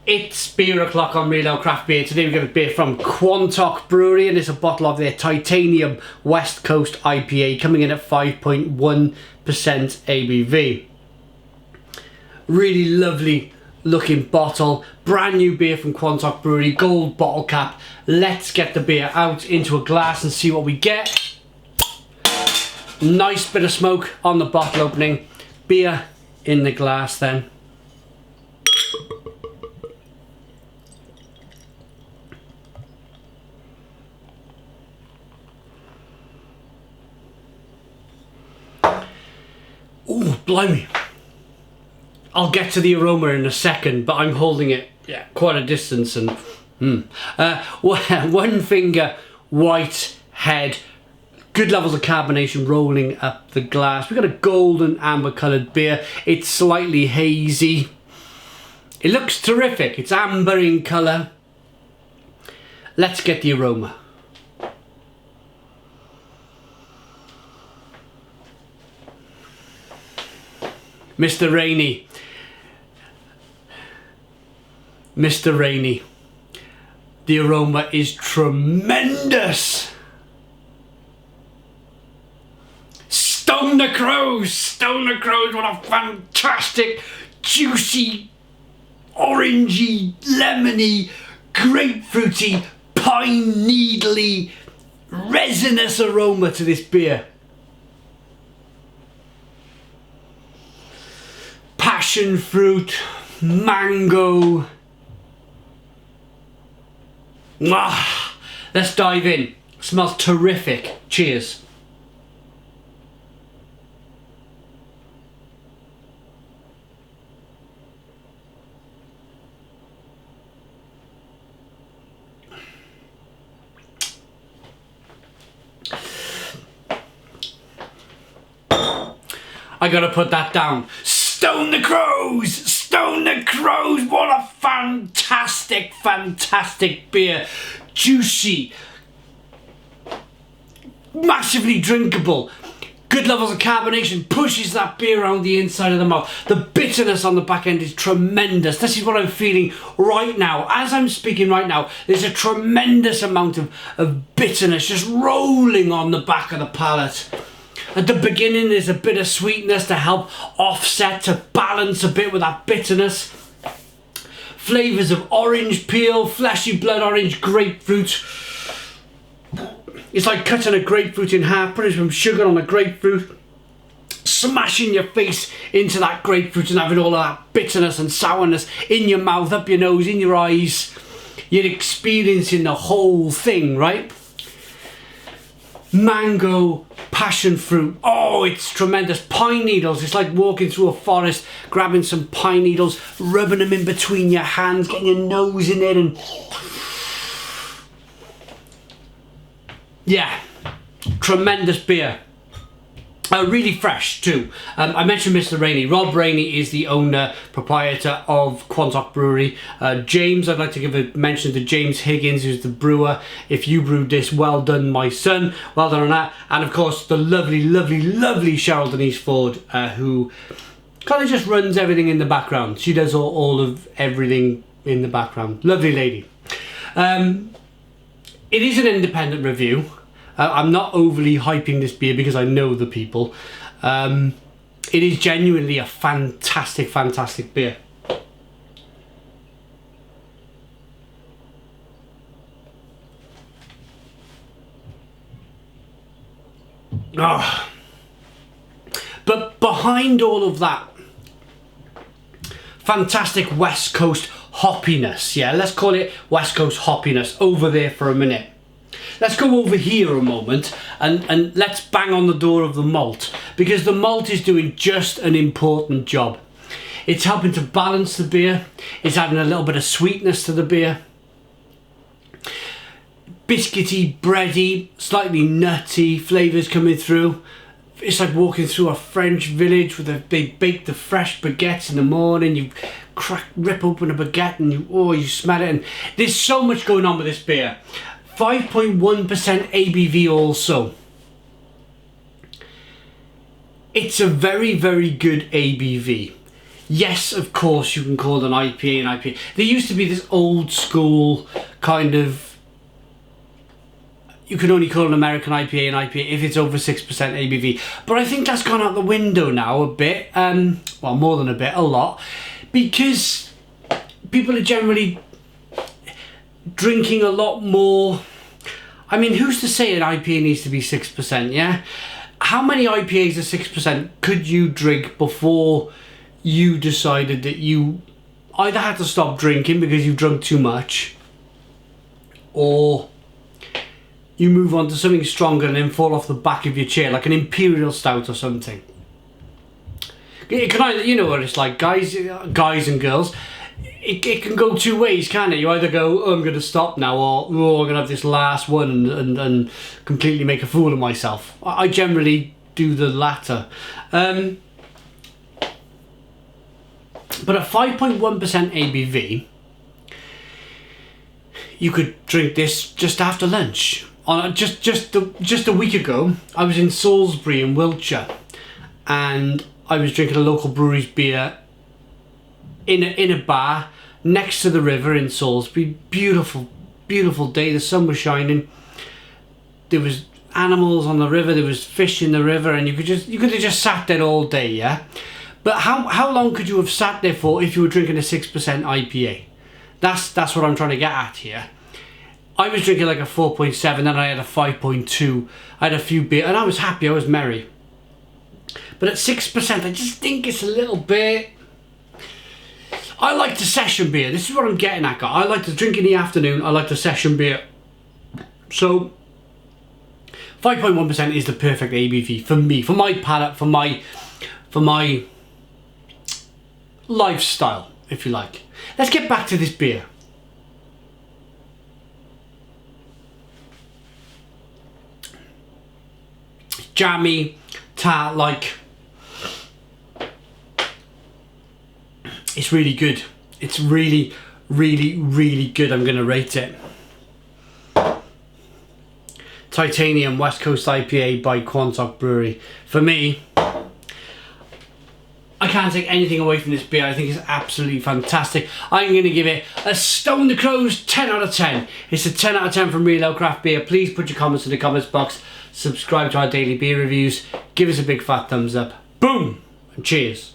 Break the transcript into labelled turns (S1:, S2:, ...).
S1: It's beer o'clock on Real Ale Craft Beer. Today we've got a beer from Quantock Brewery, and it's a bottle of their Titanium West Coast IPA coming in at 5.1% ABV. Really lovely looking bottle. Brand new beer from Quantock Brewery, gold bottle cap. Let's get the beer out into a glass and see what we get. Nice bit of smoke on the bottle opening. Beer in the glass then. Oh, blimey. I'll get to the aroma in a second, but I'm holding it quite a distance. And one finger, white head, good levels of carbonation rolling up the glass. We've got a golden amber coloured beer. It's slightly hazy. It looks terrific. It's amber in colour. Let's get the aroma. Mr. Rainy. Mr. Rainy. The aroma is tremendous. Stone the Crows! Stone the Crows, what a fantastic, juicy, orangey, lemony, grapefruity, pine needly, resinous aroma to this beer. Passion fruit, mango. Let's dive in. Smells terrific. Cheers. I gotta put that down. Stone the Crows! Stone the Crows! What a fantastic, fantastic beer. Juicy. Massively drinkable. Good levels of carbonation. Pushes that beer around the inside of the mouth. The bitterness on the back end is tremendous. This is what I'm feeling right now. As I'm speaking right now, there's a tremendous amount of bitterness just rolling on the back of the palate. At the beginning there's a bit of sweetness to help offset, to balance a bit with that bitterness. Flavours of orange peel, fleshy blood orange, grapefruit. It's like cutting a grapefruit in half, putting some sugar on a grapefruit, smashing your face into that grapefruit and having all of that bitterness and sourness in your mouth, up your nose, in your eyes. You're experiencing the whole thing, right? Mango, passion fruit, oh, it's tremendous. Pine needles, it's like walking through a forest, grabbing some pine needles, rubbing them in between your hands, getting your nose in it, and yeah, tremendous beer. Really fresh too. I mentioned Mr. Rainy. Rob Rainy is the owner, proprietor of Quantock Brewery. James, I'd like to give a mention to James Higgins, who's the brewer. If you brewed this, well done, my son. Well done on that. And of course, the lovely, lovely, lovely Cheryl Denise Ford, who kind of just runs everything in the background. She does all of everything in the background. Lovely lady. It is an independent review. I'm not overly hyping this beer because I know the people. It is genuinely a fantastic, fantastic beer. Oh. But behind all of that fantastic West Coast hoppiness, yeah, let's call it West Coast hoppiness, over there for a minute. Let's go over here a moment and let's bang on the door of the malt, because the malt is doing just an important job. It's helping to balance the beer. It's adding a little bit of sweetness to the beer. Biscuity, bready, slightly nutty flavours coming through. It's like walking through a French village where they bake the fresh baguettes in the morning. You rip open a baguette and you smell it. And there's so much going on with this beer. 5.1% ABV also. It's a very, very good ABV. Yes, of course, you can call an IPA an IPA. There used to be this old school kind of, you can only call an American IPA an IPA if it's over 6% ABV. But I think that's gone out the window now a bit. Well, more than a bit, a lot. Because people are generally drinking a lot more. I mean, who's to say an IPA needs to be 6%, yeah? How many IPAs are 6% could you drink before you decided that you either had to stop drinking because you drunk too much, or you move on to something stronger and then fall off the back of your chair, like an imperial stout or something? It can either, you know what it's like, guys and girls, it can go two ways, can it? You either go, oh, I'm going to stop now, or oh, I'm going to have this last one and completely make a fool of myself. I generally do the latter. But at 5.1% ABV, you could drink this just after lunch. Just a week ago, I was in Salisbury in Wiltshire, and I was drinking a local brewery's beer in a bar next to the river in Salisbury. Beautiful, beautiful day. The sun was shining. There was animals on the river. There was fish in the river, and you could have just sat there all day, yeah. But how long could you have sat there for if you were drinking a 6% IPA? That's what I'm trying to get at here. I was drinking like a 4.7, then I had a 5.2. I had a few beers, and I was happy, I was merry. But at 6%, I just think it's a little bit... I like the session beer. This is what I'm getting at, guys. I like to drink in the afternoon. I like the session beer. So, 5.1% is the perfect ABV for me, for my palate, for my lifestyle, if you like. Let's get back to this beer. Jammy, tart, like, it's really good. It's really, really, really good. I'm gonna rate it. Titanium West Coast IPA by Quantock Brewery. For me, I can't take anything away from this beer. I think it's absolutely fantastic. I'm going to give it a Stone the Crows 10 out of 10. It's a 10 out of 10 from Real Ale Craft Beer. Please put your comments in the comments box. Subscribe to our daily beer reviews. Give us a big fat thumbs up. Boom! And cheers.